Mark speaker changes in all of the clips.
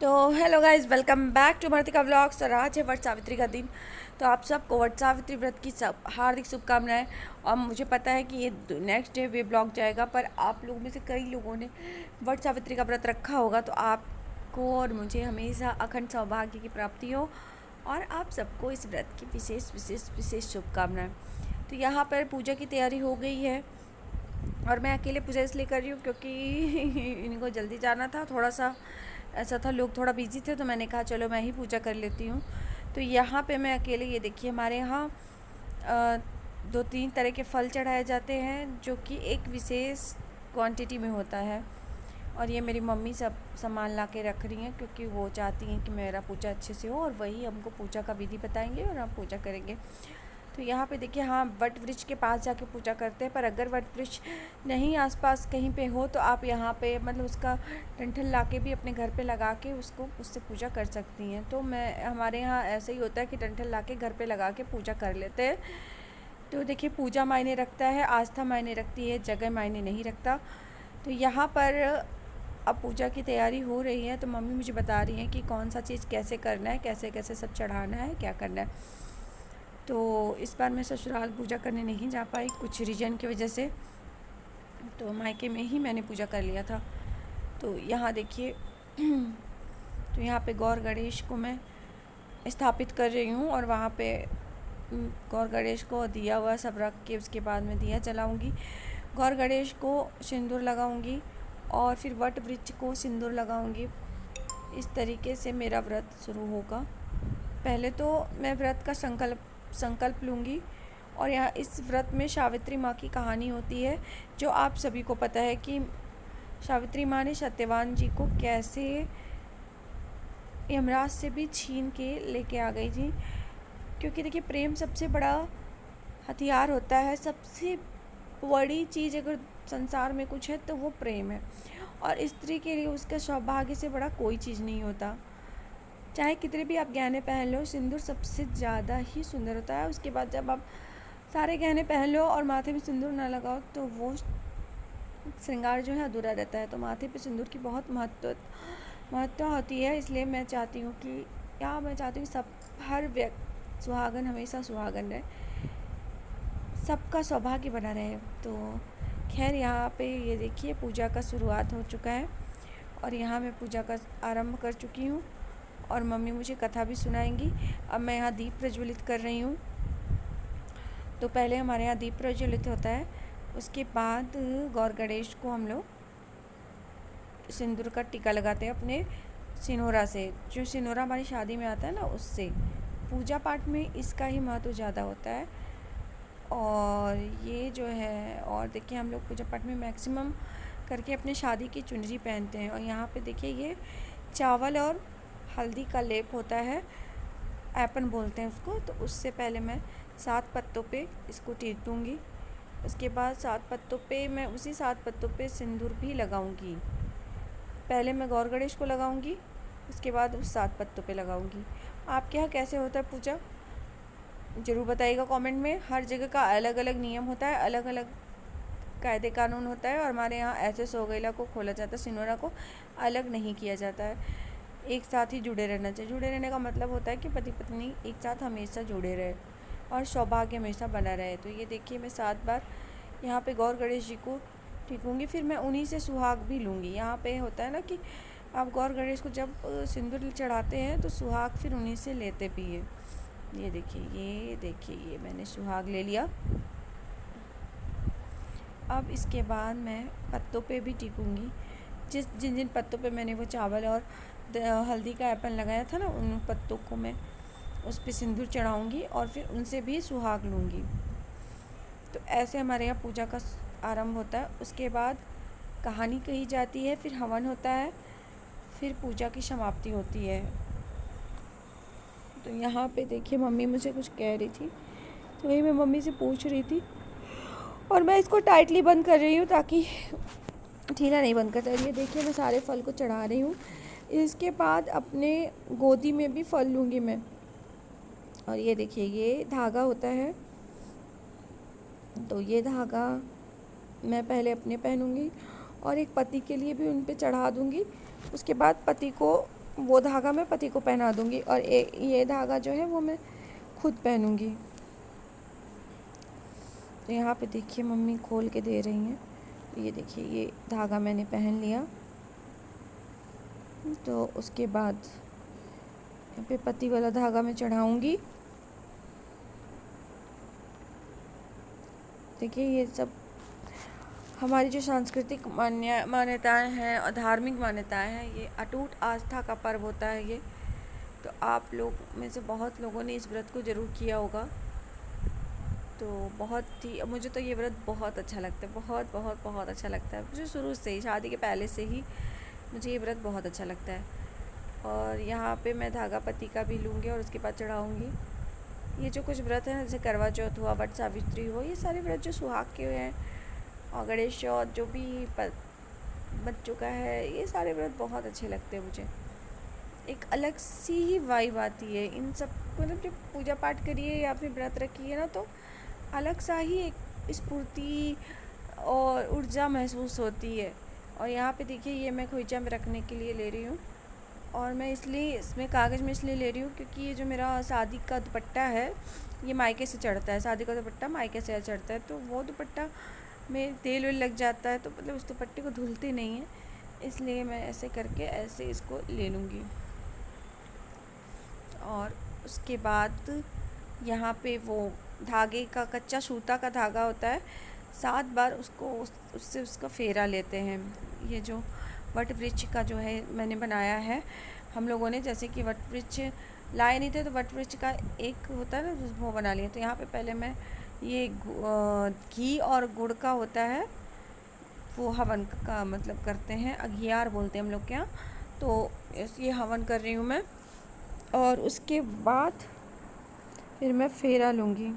Speaker 1: तो hello guys, welcome back to Bharti का vlogs. और आज है वट सावित्री का दिन। तो आप सबको वट सावित्री व्रत की सब हार्दिक शुभकामनाएं। और मुझे पता है कि ये नेक्स्ट डे वे ब्लॉग जाएगा, पर आप लोगों में से कई लोगों ने वट सावित्री का व्रत रखा होगा। तो आपको और मुझे हमेशा अखंड सौभाग्य की प्राप्ति हो और आप सबको इस व्रत की विशेष विशेष विशेष शुभकामनाएँ। तो यहाँ पर पूजा की तैयारी हो गई है और मैं अकेले पूजा इसलिए कर रही हूँ क्योंकि इनको जल्दी जाना था। थोड़ा सा ऐसा था, लोग थोड़ा बिजी थे, तो मैंने कहा चलो मैं ही पूजा कर लेती हूँ। तो यहाँ पे मैं अकेले, ये देखिए हमारे यहाँ 2-3 तरह के फल चढ़ाए जाते हैं जो कि एक विशेष क्वांटिटी में होता है। और ये मेरी मम्मी सब सामान ला के रख रही हैं क्योंकि वो चाहती हैं कि मेरा पूजा अच्छे से हो और वही हमको पूजा का विधि बताएंगे और हम पूजा करेंगे। तो यहाँ पे देखिए, हाँ, वट वृक्ष के पास जाके पूजा करते हैं, पर अगर वट वृक्ष नहीं आसपास कहीं पे हो तो आप यहाँ पे मतलब उसका डंठल ला के भी अपने घर पे लगा के उसको उससे पूजा कर सकती हैं। तो हमारे यहाँ ऐसे ही होता है कि डंठल ला के घर पे लगा के पूजा कर लेते हैं। तो देखिए, पूजा मायने रखता है, आस्था मायने रखती है, जगह मायने नहीं रखता। तो यहाँ पर अब पूजा की तैयारी हो रही है, तो मम्मी मुझे बता रही हैं कि कौन सा चीज़ कैसे करना है, कैसे कैसे सब चढ़ाना है, क्या करना है। तो इस बार मैं ससुराल पूजा करने नहीं जा पाई कुछ रीज़न की वजह से, तो मायके में ही मैंने पूजा कर लिया था। तो यहाँ देखिए तो यहाँ पे गौर गणेश को मैं स्थापित कर रही हूँ और वहाँ पे गौर गणेश को दिया हुआ सब रख के उसके बाद मैं दिया जलाऊँगी। गौर गणेश को सिंदूर लगाऊँगी और फिर वट वृक्ष को सिंदूर लगाऊँगी। इस तरीके से मेरा व्रत शुरू होगा। पहले तो मैं व्रत का संकल्प लूँगी। और यहाँ इस व्रत में सावित्री माँ की कहानी होती है, जो आप सभी को पता है कि सावित्री माँ ने सत्यवान जी को कैसे यमराज से भी छीन के लेके आ गई थी। क्योंकि देखिए, प्रेम सबसे बड़ा हथियार होता है। सबसे बड़ी चीज़ अगर संसार में कुछ है तो वो प्रेम है। और स्त्री के लिए उसका सौभाग्य से बड़ा कोई चीज़ नहीं होता। चाहे कितने भी आप गहने पहन लो, सिंदूर सबसे ज़्यादा ही सुंदर होता है। उसके बाद जब आप सारे गहने पहन लो और माथे में सिंदूर ना लगाओ तो वो श्रृंगार जो है अधूरा रहता है। तो माथे पे सिंदूर की बहुत महत्व होती है। इसलिए मैं चाहती हूँ कि सब हर व्यक्ति सुहागन हमेशा सुहागन रहे, सबका सौभाग्य बना रहे। तो खैर, यहाँ पे ये देखिए पूजा का शुरुआत हो चुका है और यहाँ मैं पूजा का आरंभ कर चुकी हूँ और मम्मी मुझे कथा भी सुनाएंगी। अब मैं यहाँ दीप प्रज्वलित कर रही हूँ। तो पहले हमारे यहाँ दीप प्रज्वलित होता है, उसके बाद गौर गणेश को हम लोग सिंदूर का टीका लगाते हैं अपने सिनोरा से। जो सिनोरा हमारी शादी में आता है ना, उससे। पूजा पाठ में इसका ही महत्व ज़्यादा होता है। और ये जो है, और देखिए हम लोग पूजा पाठ में मैक्सिमम करके अपने शादी की चुनरी पहनते हैं। और यहाँ पे देखिए, ये चावल और हल्दी का लेप होता है, ऐपन बोलते हैं उसको। तो उससे पहले मैं 7 पत्तों पे इसको टीप दूँगी। उसके बाद 7 पत्तों पे मैं उसी 7 पत्तों पे सिंदूर भी लगाऊंगी। पहले मैं गौर गणेश को लगाऊंगी, उसके बाद उस 7 पत्तों पे लगाऊंगी। आपके यहाँ कैसे होता है पूजा, ज़रूर बताइएगा कमेंट में। हर जगह का अलग अलग नियम होता है, अलग अलग कायदे कानून होता है। और हमारे यहाँ ऐसे सोगैला को खोला जाता है, सिनोरा को अलग नहीं किया जाता है। एक साथ ही जुड़े रहना चाहिए। जुड़े रहने का मतलब होता है कि पति पत्नी एक साथ हमेशा जुड़े रहे और सौभाग्य हमेशा बना रहे। तो ये देखिए, मैं 7 बार यहाँ पे गौर गणेश जी को टीकूँगी। फिर मैं उन्हीं से सुहाग भी लूँगी। यहाँ पे होता है ना कि आप गौर गणेश को जब सिंदूर चढ़ाते हैं तो सुहाग फिर उन्हीं से लेते भी हैं। ये देखिए, ये मैंने सुहाग ले लिया। अब इसके बाद मैं पत्तों पे भी टीकूँगी। जिन पत्तों पे मैंने वो चावल और हल्दी का ऐपन लगाया था ना, उन पत्तों को मैं उस पे सिंदूर चढ़ाऊँगी और फिर उनसे भी सुहाग लूँगी। तो ऐसे हमारे यहाँ पूजा का आरंभ होता है। उसके बाद कहानी कही जाती है, फिर हवन होता है, फिर पूजा की समाप्ति होती है। तो यहाँ पे देखिए, मम्मी मुझे कुछ कह रही थी, तो वही मैं मम्मी से पूछ रही थी और मैं इसको टाइटली बंद कर रही हूँ ताकि ढीला नहीं बंद करता। ये देखिए, मैं सारे फल को चढ़ा रही हूँ। इसके बाद अपने गोदी में भी फल लूँगी मैं। और ये देखिए, ये धागा होता है, तो ये धागा मैं पहले अपने पहनूँगी और एक पति के लिए भी उन पे चढ़ा दूँगी। उसके बाद पति को वो धागा मैं पति को पहना दूंगी और ये धागा जो है वो मैं खुद पहनूंगी। तो यहाँ पे देखिए मम्मी खोल के दे रही हैं। ये देखिए ये धागा मैंने पहन लिया। तो उसके बाद यहाँ पे पति वाला धागा मैं चढ़ाऊंगी। देखिए ये सब हमारी जो सांस्कृतिक मान्यताएं हैं और धार्मिक मान्यताएं हैं, ये अटूट आस्था का पर्व होता है ये। तो आप लोग में से बहुत लोगों ने इस व्रत को ज़रूर किया होगा। तो बहुत ही मुझे तो ये व्रत बहुत अच्छा लगता है, बहुत बहुत बहुत अच्छा लगता है मुझे। शुरू से ही, शादी के पहले से ही मुझे ये व्रत बहुत अच्छा लगता है। और यहाँ पे मैं धागा पति का भी लूँगी और उसके बाद चढ़ाऊँगी। ये जो कुछ व्रत हैं, जैसे करवा चौथ हुआ, वट सावित्री हुआ, ये सारे व्रत जो सुहाग के हैं, और गणेश चौथ जो भी बच्चों का है, ये सारे व्रत बहुत अच्छे लगते हैं मुझे। एक अलग सी ही वाइब आती है इन सब, मतलब जब पूजा पाठ करिए या फिर व्रत रखिए ना, तो अलग सा ही एक स्फूर्ति और ऊर्जा महसूस होती है। और यहाँ पे देखिए ये मैं खोइचा में रखने के लिए ले रही हूँ। और मैं इसलिए इसमें कागज़ में इसलिए ले रही हूँ क्योंकि ये जो मेरा शादी का दुपट्टा है, ये मायके से चढ़ता है। शादी का दुपट्टा मायके से चढ़ता है, तो वो दुपट्टा में तेल वेल लग जाता है, तो मतलब उस दुपट्टे को धुलते नहीं है, इसलिए मैं ऐसे करके ऐसे इसको ले लूँगी। और उसके बाद यहाँ पे वो धागे का, कच्चा सूता का धागा होता है, 7 बार उसको उससे उसका फेरा लेते हैं। ये जो वट वृक्ष का जो है मैंने बनाया है हम लोगों ने, जैसे कि वट वृक्ष लाए नहीं थे तो वट वृक्ष का एक होता है ना, वो बना लिए। तो यहाँ पे पहले मैं ये घी और गुड़ का होता है, वो हवन का मतलब करते हैं, अघियार बोलते हैं हम लोग के यहाँ। तो ये हवन कर रही हूँ मैं। और उसके बाद फिर मैं फेरा लूँगी।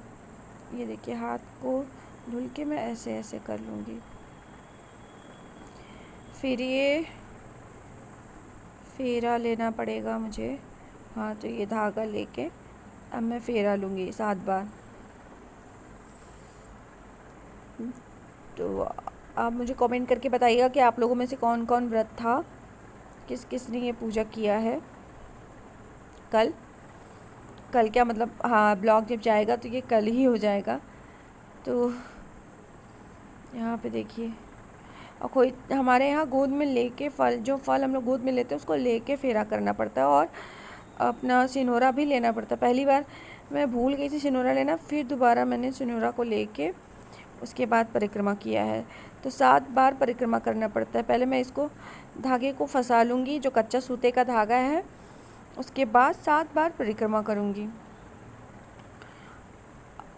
Speaker 1: ये देखिए हाथ को धुल के मैं ऐसे ऐसे कर लूँगी। फिर ये फेरा लेना पड़ेगा मुझे। हाँ, तो ये धागा लेके अब मैं फेरा लूँगी 7 बार। तो आप मुझे कमेंट करके बताइएगा कि आप लोगों में से कौन कौन व्रत था, किस किस ने ये पूजा किया है। कल क्या मतलब, हाँ ब्लॉग जब जाएगा तो ये कल ही हो जाएगा। तो यहाँ पे देखिए, और कोई हमारे यहाँ गोद में लेके जो फल हम लोग गोद में लेते हैं उसको लेके फेरा करना पड़ता है, और अपना सिनोरा भी लेना पड़ता है। पहली बार मैं भूल गई थी सिनोरा लेना, फिर दोबारा मैंने सिनोरा को लेके उसके बाद परिक्रमा किया है। तो 7 बार परिक्रमा करना पड़ता है। पहले मैं इसको धागे को फंसा लूँगी, जो कच्चा सूते का धागा है, उसके बाद 7 बार परिक्रमा करूँगी।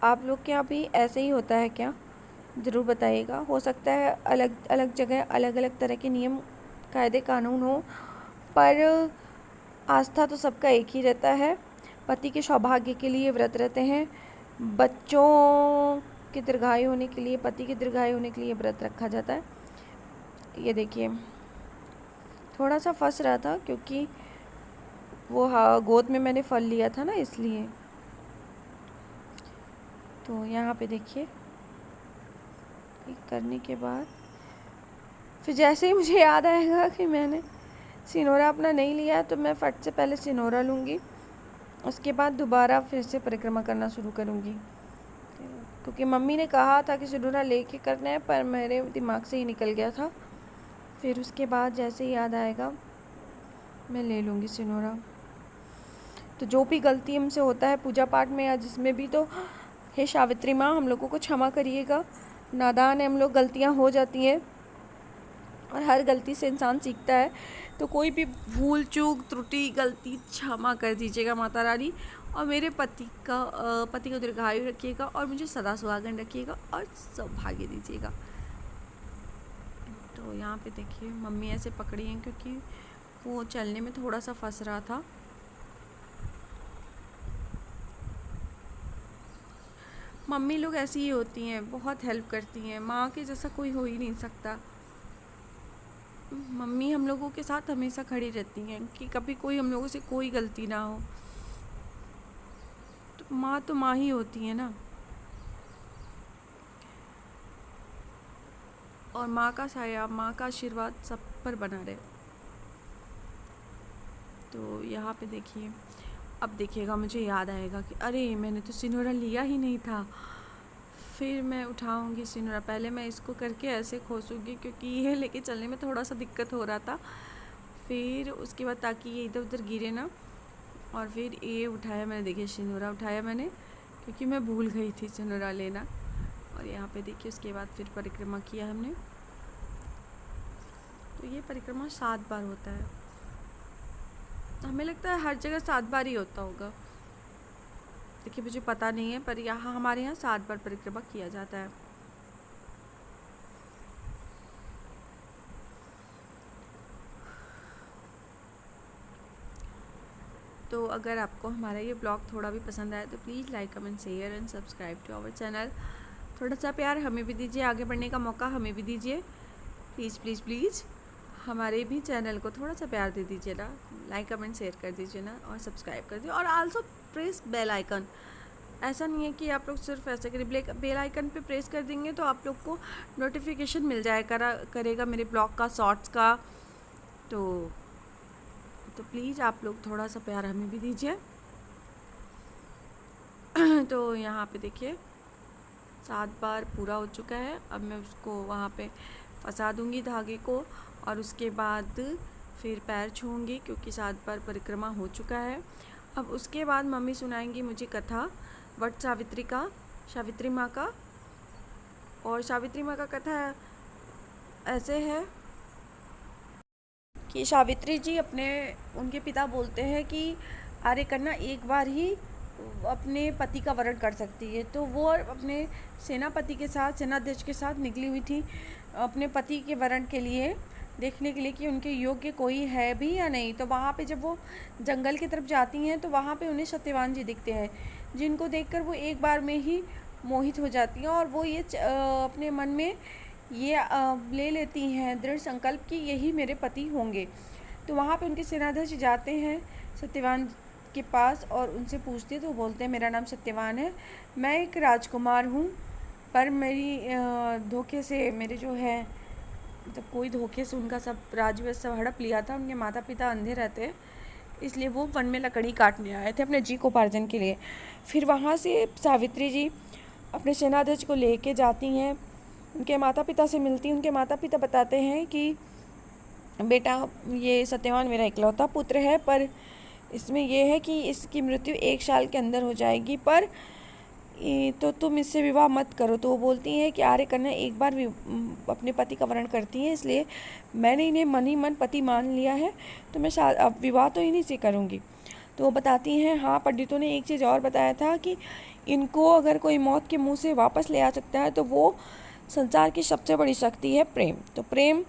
Speaker 1: आप लोग के यहाँ भी ऐसे ही होता है क्या? ज़रूर बताइएगा। हो सकता है अलग अलग जगह अलग अलग तरह के नियम कायदे कानून हो, पर आस्था तो सबका एक ही रहता है। पति के सौभाग्य के लिए व्रत रहते हैं, बच्चों के दीर्घायु होने के लिए, पति के दीर्घायु होने के लिए व्रत रखा जाता है। ये देखिए थोड़ा सा फंस रहा था क्योंकि वो गोद में मैंने फल लिया था ना, इसलिए। तो यहाँ पे देखिए करने के बाद फिर जैसे ही मुझे याद आएगा कि मैंने सिनोरा अपना नहीं लिया है, तो मैं फट से पहले सिनोरा लूँगी, उसके बाद दोबारा फिर से परिक्रमा करना शुरू करूँगी। क्योंकि मम्मी ने कहा था कि सिनोरा लेके करना है, पर मेरे दिमाग से ही निकल गया था। फिर उसके बाद जैसे ही याद आएगा मैं ले लूँगी सिनोरा। तो जो भी गलती हमसे होता है पूजा पाठ में या जिसमें भी, तो हे सावित्री माँ हम लोगों को क्षमा करिएगा। नादान है हम लोग, गलतियाँ हो जाती हैं और हर गलती से इंसान सीखता है। तो कोई भी भूल चूक त्रुटि गलती क्षमा कर दीजिएगा माता रानी, और मेरे पति को दीर्घायु रखिएगा और मुझे सदा सुहागन रखिएगा और सौभाग्य दीजिएगा। तो यहाँ पे देखिए मम्मी ऐसे पकड़ी हैं क्योंकि वो चलने में थोड़ा सा फंस रहा था। मम्मी लोग ऐसी ही होती हैं, बहुत हेल्प करती हैं, माँ के जैसा कोई हो ही नहीं सकता। मम्मी हम लोगों के साथ हमेशा खड़ी रहती हैं कि कभी कोई हम लोगों से कोई गलती ना हो। तो माँ ही होती है ना। और माँ का साया, माँ का आशीर्वाद सब पर बना रहे। तो यहाँ पे देखिए, अब देखिएगा मुझे याद आएगा कि अरे मैंने तो सिनोरा लिया ही नहीं था। फिर मैं उठाऊंगी सिनोरा, पहले मैं इसको करके ऐसे खोसूंगी क्योंकि ये लेके चलने में थोड़ा सा दिक्कत हो रहा था। फिर उसके बाद ताकि ये इधर उधर गिरे ना, और फिर ये उठाया मैंने, देखिए सिनोरा उठाया मैंने क्योंकि मैं भूल गई थी सिनोरा लेना। और यहाँ पे देखिए उसके बाद फिर परिक्रमा किया हमने। तो ये परिक्रमा 7 बार होता है, हमें लगता है हर जगह 7 बार ही होता होगा, देखिए मुझे पता नहीं है, पर यहाँ हमारे यहाँ 7 बार परिक्रमा किया जाता है। तो अगर आपको हमारा ये ब्लॉग थोड़ा भी पसंद आया तो please like comment share and subscribe to our channel. थोड़ा सा प्यार हमें भी दीजिए, आगे बढ़ने का मौका हमें भी दीजिए, प्लीज़ प्लीज़ प्लीज़ हमारे भी चैनल को थोड़ा सा प्यार दे दीजिए ना, लाइक कमेंट शेयर कर दीजिए ना, और सब्सक्राइब कर दीजिए, और आल्सो प्रेस बेल आइकन। ऐसा नहीं है कि आप लोग सिर्फ ऐसे करें, बेल आइकन पे प्रेस कर देंगे तो आप लोग को नोटिफिकेशन मिल जाए करेगा मेरे ब्लॉग का, शॉर्ट्स का। तो प्लीज़ आप लोग थोड़ा सा प्यार हमें भी दीजिए। तो यहाँ पे देखिए 7 बार पूरा हो चुका है। अब मैं उसको वहाँ पे फंसा दूँगी धागे को, और उसके बाद फिर पैर छूँगी क्योंकि 7 बार परिक्रमा हो चुका है। अब उसके बाद मम्मी सुनाएंगी मुझे कथा वट सावित्री का, सावित्री माँ का। और सावित्री माँ का कथा ऐसे है कि सावित्री जी उनके पिता बोलते हैं कि आर्यकन्या एक बार ही अपने पति का वरण कर सकती है। तो वो अपने सेनापति के साथ, सेनाध्यक्ष के साथ निकली हुई थी अपने पति के वरण के लिए, देखने के लिए कि उनके योग्य कोई है भी या नहीं। तो वहाँ पे जब वो जंगल की तरफ जाती हैं तो वहाँ पे उन्हें सत्यवान जी दिखते हैं, जिनको देखकर वो एक बार में ही मोहित हो जाती हैं, और वो ये अपने मन में ये ले लेती हैं दृढ़ संकल्प कि यही मेरे पति होंगे। तो वहाँ पे उनके सेनाध्यक्ष जाते हैं सत्यवान के पास और उनसे पूछते हैं, तो वो बोलते हैं मेरा नाम सत्यवान है, मैं एक राजकुमार हूँ, पर मेरी धोखे से मेरे जो है, मतलब कोई धोखे से उनका सब राज्य सब हड़प लिया था। उनके माता पिता अंधे रहते हैं, इसलिए वो वन में लकड़ी काटने आए थे अपने जीविकोपार्जन के लिए। फिर वहाँ से सावित्री जी अपने सेनाध्यक्ष को लेके जाती हैं, उनके माता पिता से मिलती हैं। उनके माता पिता बताते हैं कि बेटा ये सत्यवान मेरा इकलौता पुत्र है, पर इसमें यह है कि इसकी मृत्यु 1 साल के अंदर हो जाएगी, पर तो तुम इससे विवाह मत करो। तो वो बोलती हैं कि आर्यकन्या एक बार अपने पति का वरण करती हैं, इसलिए मैंने इन्हें मन ही मन पति मान लिया है, तो मैं अब विवाह तो इन्हीं से करूँगी। तो वो बताती हैं हाँ, पंडितों ने एक चीज़ और बताया था कि इनको अगर कोई मौत के मुँह से वापस ले आ सकता है तो वो संसार की सबसे बड़ी शक्ति है प्रेम। तो प्रेम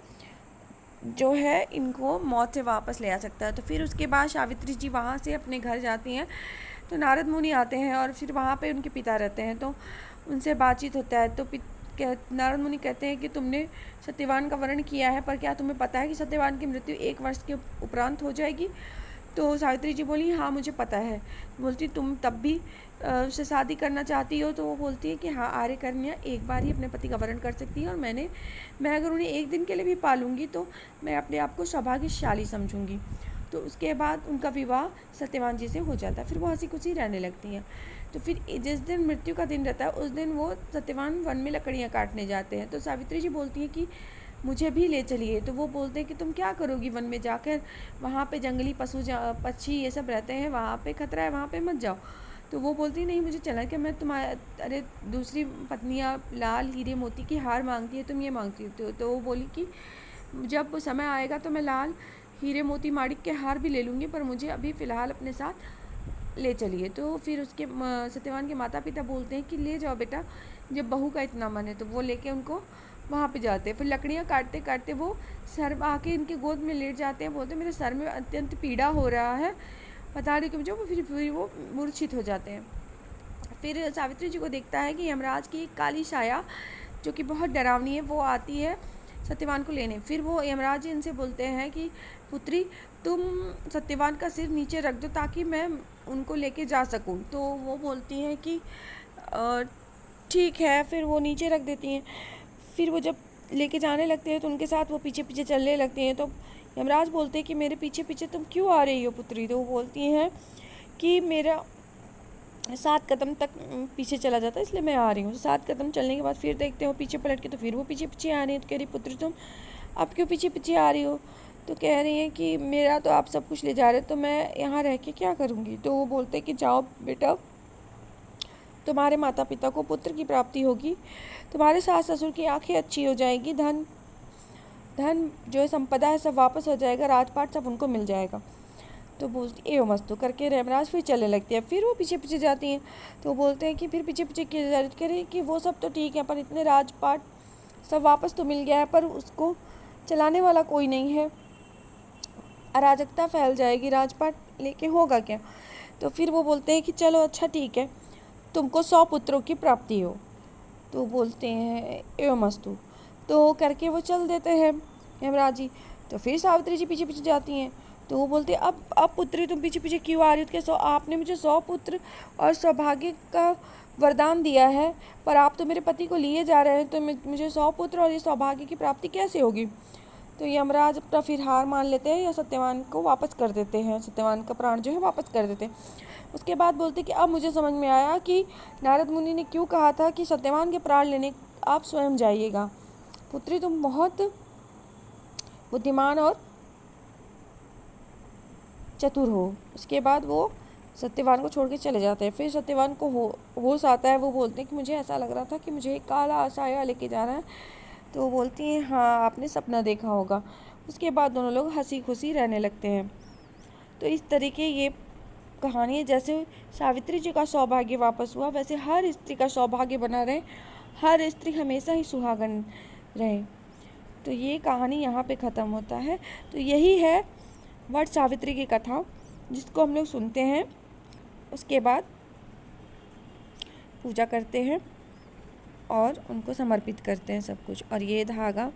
Speaker 1: जो है इनको मौत से वापस ले आ सकता है। तो फिर उसके बाद सावित्री जी वहाँ से अपने घर जाती हैं, तो नारद मुनि आते हैं और फिर वहाँ पे उनके पिता रहते हैं, तो उनसे बातचीत होता है। तो नारद मुनि कहते हैं कि तुमने सत्यवान का वर्ण किया है, पर क्या तुम्हें पता है कि सत्यवान की मृत्यु 1 वर्ष के उपरांत हो जाएगी? तो सावित्री जी बोली हाँ मुझे पता है। बोलती तुम तब भी उससे शादी करना चाहती हो? तो वो बोलती है कि हाँ, आर्यकन्या एक बार ही अपने पति का वरण कर सकती है, और मैं अगर उन्हें एक दिन के लिए भी पालूंगी तो मैं अपने आप को सौभाग्यशाली समझूंगी। तो उसके बाद उनका विवाह सत्यवान जी से हो जाता है। फिर वो हंसी खुशी रहने लगती हैं। तो फिर जिस दिन मृत्यु का दिन रहता है उस दिन वो सत्यवान वन में लकड़ियाँ काटने जाते हैं। तो सावित्री जी बोलती हैं कि मुझे भी ले चलिए। तो वो बोलते हैं कि तुम क्या करोगी वन में जाकर, वहाँ पे जंगली पक्षी ये सब रहते हैं, वहाँ पे खतरा है, वहाँ पे मत जाओ। तो वो बोलती नहीं मुझे चला कि मैं अरे दूसरी पत्नियाँ लाल हीरे मोती की हार मांगती है, तुम ये मांगती हो? तो वो बोली कि जब समय आएगा तो मैं लाल हीरे मोती माणिक के हार भी ले लूँगी, पर मुझे अभी फ़िलहाल अपने साथ ले चलिए। तो फिर उसके सत्यवान के माता पिता बोलते हैं कि ले जाओ बेटा, जब बहू का इतना मन है। तो वो लेके उनको वहाँ पे जाते हैं। फिर लकड़ियाँ काटते काटते वो सर आके इनके गोद में लेट जाते हैं। बोलते मेरे सर में अत्यंत पीड़ा हो रहा है, बता रही कि मुझे। फिर वो मूर्छित हो जाते हैं। फिर सावित्री जी को देखता है कि यमराज की एक काली छाया जो कि बहुत डरावनी है वो आती है सत्यवान को लेने। फिर वो यमराज जी इनसे बोलते हैं कि पुत्री तुम सत्यवान का सिर नीचे रख दो ताकि मैं उनको लेके जा सकूं। तो वो बोलती हैं कि ठीक है। फिर वो नीचे रख देती हैं। फिर वो जब लेके जाने लगते हैं तो उनके साथ वो पीछे पीछे चलने लगते हैं। तो यमराज बोलते हैं कि मेरे पीछे पीछे तुम क्यों आ रही हो पुत्री? तो वो बोलती हैं कि मेरा 7 कदम तक पीछे चला जाता है, इसलिए मैं आ रही हूँ। 7 कदम चलने के बाद फिर देखते हो पीछे पलट के, तो फिर वो पीछे पीछे आ रही है। तो कह रही पुत्री तुम अब क्यों पीछे पीछे आ रही हो? तो कह रही हैं कि मेरा तो आप सब कुछ ले जा रहे हो, तो मैं यहाँ रह के क्या करूँगी? तो वो बोलते हैं कि जाओ बेटा, तुम्हारे माता पिता को पुत्र की प्राप्ति होगी, तुम्हारे सास ससुर की आंखें अच्छी हो जाएगी, धन धन जो है संपदा है सब वापस हो जाएगा, राजपाट सब उनको मिल जाएगा। तो बोलती एवं मस्तु करके यमराज फिर चलने लगती है। फिर वो पीछे पीछे जाती हैं। तो वो बोलते हैं कि फिर पीछे पीछे किए जा रही, कह रही कि वो सब तो ठीक है, पर इतने राजपाट सब वापस तो मिल गया है, पर उसको चलाने वाला कोई नहीं है, अराजकता फैल जाएगी, राजपाट लेके होगा क्या? तो फिर वो बोलते हैं कि चलो अच्छा ठीक है, तुमको 100 पुत्रों की प्राप्ति हो। तो बोलते हैं एवं मस्तु। तो करके वो चल देते हैं यमराज जी। तो फिर सावित्री जी पीछे पीछे जाती हैं। तो वो बोलते हैं अब पुत्री तुम पीछे पीछे क्यों आ रही हो? कि 100 आपने मुझे 100 पुत्र और सौभाग्य का वरदान दिया है, पर आप तो मेरे पति को लिए जा रहे हैं, तो मुझे 100 पुत्र और ये सौभाग्य की प्राप्ति कैसे होगी? तो यमराज अपना फिर हार मान लेते हैं या सत्यवान को वापस कर देते हैं, सत्यवान का प्राण जो है वापस कर देते हैं। उसके बाद बोलते कि अब मुझे समझ में आया कि नारद मुनि ने क्यों कहा था कि सत्यवान के प्राण लेने आप स्वयं जाइएगा। पुत्री तुम बहुत बुद्धिमान और चतुर हो। उसके बाद वो सत्यवान को छोड़ के चले जाते हैं। फिर सत्यवान को होश आता है। वो बोलते हैं कि मुझे ऐसा लग रहा था कि मुझे एक काला साया लेके जा रहा है। तो वो बोलती हैं हाँ आपने सपना देखा होगा। उसके बाद दोनों लोग हंसी खुशी रहने लगते हैं। तो इस तरीके ये कहानी है, जैसे सावित्री जी का सौभाग्य वापस हुआ, वैसे हर स्त्री का सौभाग्य बना रहे, हर स्त्री हमेशा ही सुहागन रहे। तो ये कहानी यहाँ पे ख़त्म होता है। तो यही है वट सावित्री की कथा, जिसको हम लोग सुनते हैं, उसके बाद पूजा करते हैं और उनको समर्पित करते हैं सब कुछ। और ये धागा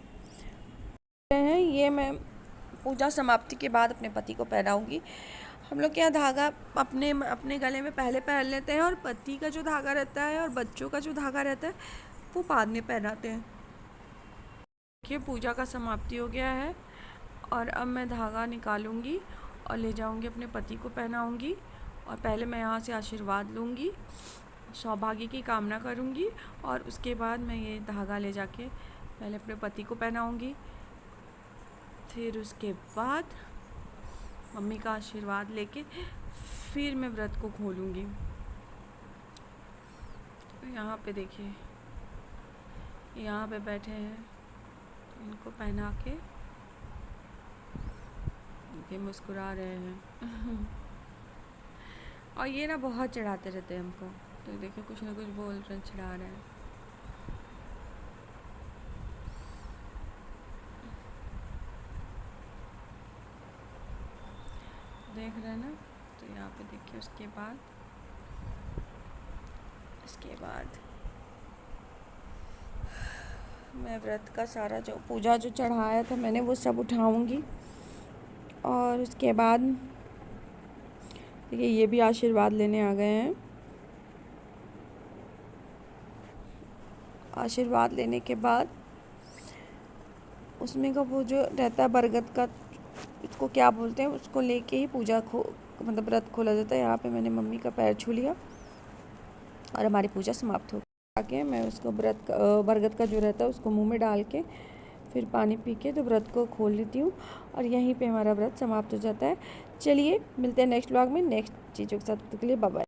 Speaker 1: है, ये मैं पूजा समाप्ति के बाद अपने पति को पहनाऊंगी। हम लोग क्या धागा अपने गले में पहले पहन लेते हैं, और पति का जो धागा रहता है और बच्चों का जो धागा रहता है वो बाद में पहनाते हैं। देखिए पूजा का समाप्ति हो गया है, और अब मैं धागा निकालूंगी और ले जाऊंगी अपने पति को पहनाऊंगी। और पहले मैं यहाँ से आशीर्वाद लूँगी, सौभाग्य की कामना करूँगी, और उसके बाद मैं ये धागा ले जाके पहले अपने पति को पहनाऊँगी। फिर उसके बाद मम्मी का आशीर्वाद लेके फिर मैं व्रत को खोलूँगी। यहाँ पे देखिए, यहाँ पे बैठे हैं, तो इनको पहना के ये मुस्कुरा रहे हैं और ये ना बहुत चिढ़ाते रहते हैं हमको। तो देखिए कुछ ना कुछ बोल रहे, चिढ़ा रहे हैं। देख रहे हैं ना? तो यहाँ पे देखिए इसके बाद मैं व्रत का सारा जो पूजा जो चढ़ाया था मैंने वो सब उठाऊंगी। और उसके बाद देखिए ये भी आशीर्वाद लेने आ गए हैं। आशीर्वाद लेने के बाद उसमें का वो जो रहता है बरगद का, उसको क्या बोलते हैं, उसको लेके ही पूजा मतलब व्रत खोला जाता है। यहाँ पे मैंने मम्मी का पैर छू लिया और हमारी पूजा समाप्त हो गई। आके मैं उसको बरगद का जो रहता है उसको मुंह में डाल के फिर पानी पी के तो व्रत को खोल लेती हूँ, और यहीं पे हमारा व्रत समाप्त हो जाता है। चलिए मिलते हैं नेक्स्ट व्लॉग में नेक्स्ट चीज़ों के साथ। के लिए बाय बाय।